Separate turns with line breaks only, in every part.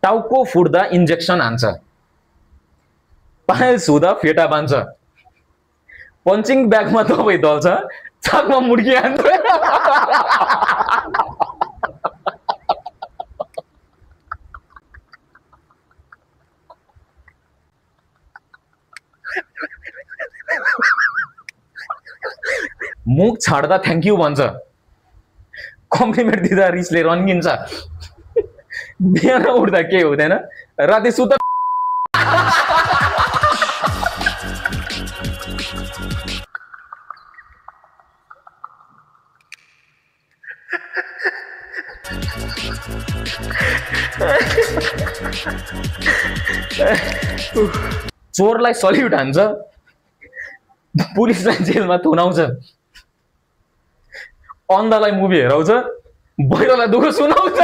टाउको फुट्दा इन्जेक्सन हान्छ, पायल छुँदा फेटा बान्छ, पञ्चिङ ब्यागमा दबाई दल्छ, चाकमा मुड्की हान्छ। मुख छाड्दा थ्याङ्क यू भन्छ, कम्प्लिमेन्ट दिँदा रिसले रन्किन्छ, बिहान उठ्दा के हुँदैन, राति सुत्दा चोरलाई सल्युट हान्छ, पुलिसलाई जेलमा थुनाउँछ, अन्धालाई मुभी हेराउँछ, बहिरोलाई दुःख सुनाउँछ।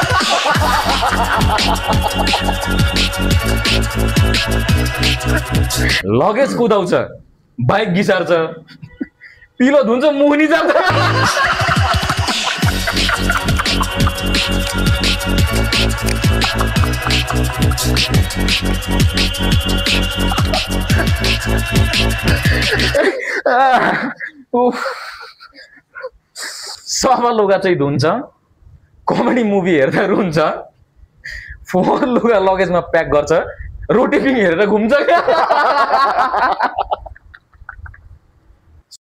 लगेज कुदाउँछ, बाइक घिसार्छ, पिलो धुन्छ, मुखनी जान्छ। सफा लुगा चाहिँ धुन्छ, कमेडी मुभी हेर्दा रुन्छ, फोहोर लुगा लगेजमा प्याक गर्छ, रोटी पिङ हेरेर घुम्छ।